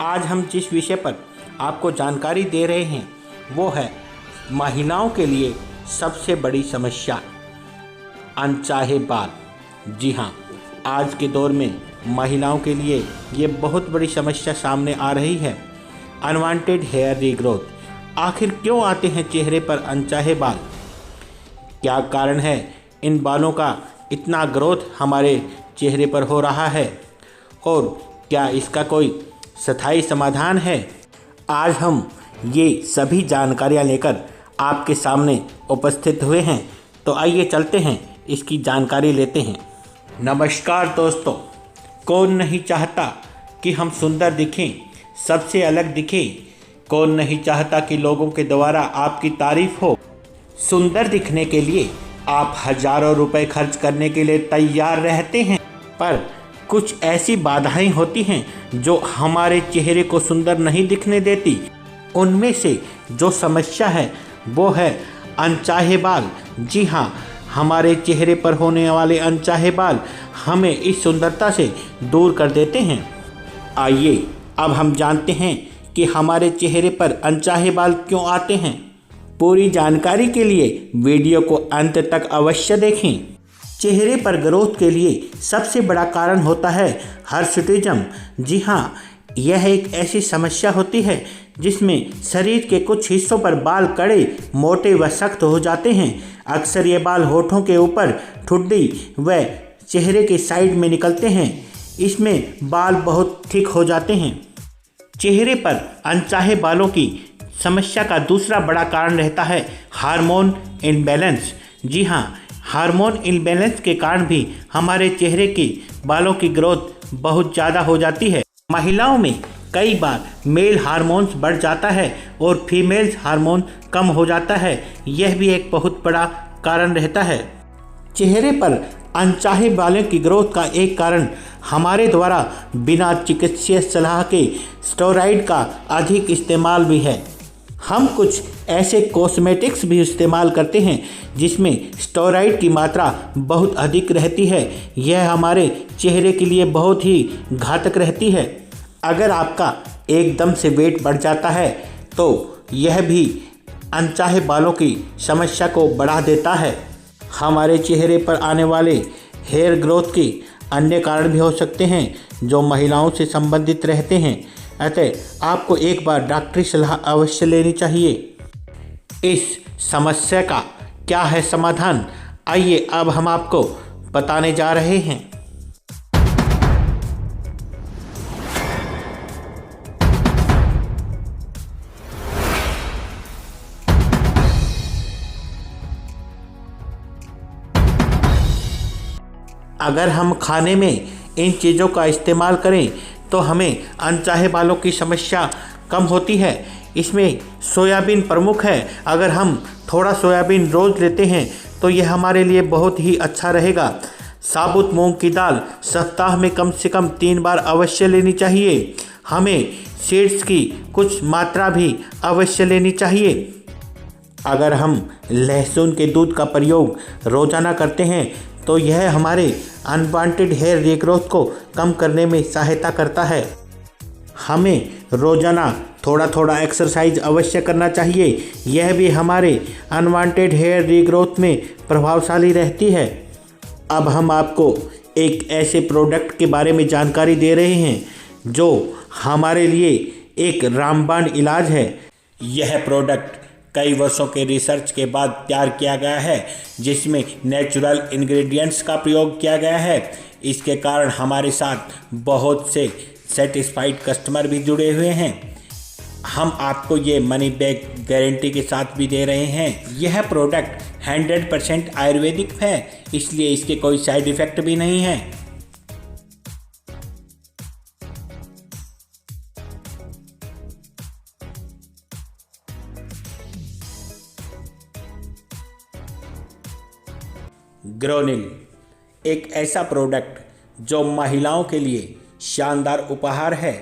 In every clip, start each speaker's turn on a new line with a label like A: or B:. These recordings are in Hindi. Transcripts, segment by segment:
A: आज हम जिस विषय पर आपको जानकारी दे रहे हैं वो है महिलाओं के लिए सबसे बड़ी समस्या अनचाहे बाल। जी हाँ, आज के दौर में महिलाओं के लिए ये बहुत बड़ी समस्या सामने आ रही है, अनवांटेड हेयर रीग्रोथ। आखिर क्यों आते हैं चेहरे पर अनचाहे बाल? क्या कारण है इन बालों का इतना ग्रोथ हमारे चेहरे पर हो रहा है और क्या इसका कोई स्थायी समाधान है? आज हम ये सभी जानकारियाँ लेकर आपके सामने उपस्थित हुए हैं, तो आइए चलते हैं इसकी जानकारी लेते हैं। नमस्कार दोस्तों, कौन नहीं चाहता कि हम सुंदर दिखें, सबसे अलग दिखें? कौन नहीं चाहता कि लोगों के द्वारा आपकी तारीफ हो? सुंदर दिखने के लिए आप हजारों रुपए खर्च करने के लिए तैयार रहते हैं, पर कुछ ऐसी बाधाएं होती हैं जो हमारे चेहरे को सुंदर नहीं दिखने देती। उनमें से जो समस्या है वो है अनचाहे बाल। जी हाँ, हमारे चेहरे पर होने वाले अनचाहे बाल हमें इस सुंदरता से दूर कर देते हैं। आइए अब हम जानते हैं कि हमारे चेहरे पर अनचाहे बाल क्यों आते हैं। पूरी जानकारी के लिए वीडियो को अंत तक अवश्य देखें। चेहरे पर ग्रोथ के लिए सबसे बड़ा कारण होता है हर्सुटिज्म। जी हाँ, यह एक ऐसी समस्या होती है जिसमें शरीर के कुछ हिस्सों पर बाल कड़े, मोटे व सख्त हो जाते हैं। अक्सर ये बाल होठों के ऊपर, ठुड्डी व चेहरे के साइड में निकलते हैं। इसमें बाल बहुत थिक हो जाते हैं। चेहरे पर अनचाहे बालों की समस्या का दूसरा बड़ा कारण रहता है हार्मोन इम्बैलेंस। जी हाँ, हार्मोन इम्बैलेंस के कारण भी हमारे चेहरे के बालों की ग्रोथ बहुत ज़्यादा हो जाती है। महिलाओं में कई बार मेल हार्मोन्स बढ़ जाता है और फीमेल्स हार्मोन कम हो जाता है। यह भी एक बहुत बड़ा कारण रहता है। चेहरे पर अनचाहे बालों की ग्रोथ का एक कारण हमारे द्वारा बिना चिकित्सीय सलाह के स्टेरॉइड का अधिक इस्तेमाल भी है। हम कुछ ऐसे कॉस्मेटिक्स भी इस्तेमाल करते हैं जिसमें स्टेरॉइड की मात्रा बहुत अधिक रहती है। यह हमारे चेहरे के लिए बहुत ही घातक रहती है। अगर आपका एकदम से वेट बढ़ जाता है तो यह भी अनचाहे बालों की समस्या को बढ़ा देता है। हमारे चेहरे पर आने वाले हेयर ग्रोथ के अन्य कारण भी हो सकते हैं जो महिलाओं से संबंधित रहते हैं, अतः आपको एक बार डॉक्टरी सलाह अवश्य लेनी चाहिए। इस समस्या का क्या है समाधान, आइए अब हम आपको बताने जा रहे हैं। अगर हम खाने में इन चीज़ों का इस्तेमाल करें तो हमें अनचाहे बालों की समस्या कम होती है। इसमें सोयाबीन प्रमुख है। अगर हम थोड़ा सोयाबीन रोज़ लेते हैं तो यह हमारे लिए बहुत ही अच्छा रहेगा। साबुत मूंग की दाल सप्ताह में कम से कम 3 बार अवश्य लेनी चाहिए। हमें सीड्स की कुछ मात्रा भी अवश्य लेनी चाहिए। अगर हम लहसुन के दूध का प्रयोग रोज़ाना करते हैं तो यह हमारे अनवांटेड हेयर रीग्रोथ को कम करने में सहायता करता है। हमें रोज़ाना थोड़ा थोड़ा एक्सरसाइज अवश्य करना चाहिए। यह भी हमारे अनवांटेड हेयर रीग्रोथ में प्रभावशाली रहती है। अब हम आपको एक ऐसे प्रोडक्ट के बारे में जानकारी दे रहे हैं जो हमारे लिए एक रामबाण इलाज है। यह प्रोडक्ट कई वर्षों के रिसर्च के बाद तैयार किया गया है जिसमें नेचुरल इंग्रेडिएंट्स का प्रयोग किया गया है। इसके कारण हमारे साथ बहुत से सेटिस्फाइड कस्टमर भी जुड़े हुए हैं। हम आपको ये मनी बैक गारंटी के साथ भी दे रहे हैं। यह प्रोडक्ट 100% आयुर्वेदिक है, इसलिए इसके कोई साइड इफ़ेक्ट भी नहीं है। ग्रोनिल एक ऐसा प्रोडक्ट जो महिलाओं के लिए शानदार उपहार है।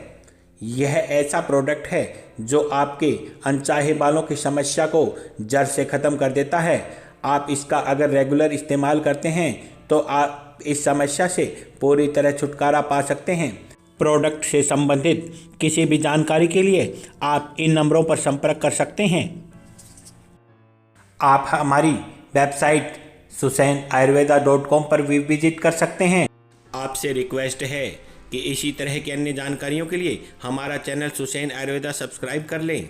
A: यह ऐसा प्रोडक्ट है जो आपके अनचाहे बालों की समस्या को जड़ से ख़त्म कर देता है। आप इसका अगर रेगुलर इस्तेमाल करते हैं तो आप इस समस्या से पूरी तरह छुटकारा पा सकते हैं। प्रोडक्ट से संबंधित किसी भी जानकारी के लिए आप इन नंबरों पर संपर्क कर सकते हैं। आप हमारी वेबसाइट suseinayurveda.com पर भी विजिट कर सकते हैं। आपसे रिक्वेस्ट है कि इसी तरह की अन्य जानकारियों के लिए हमारा चैनल सुसैन आयुर्वेदा सब्सक्राइब कर लें।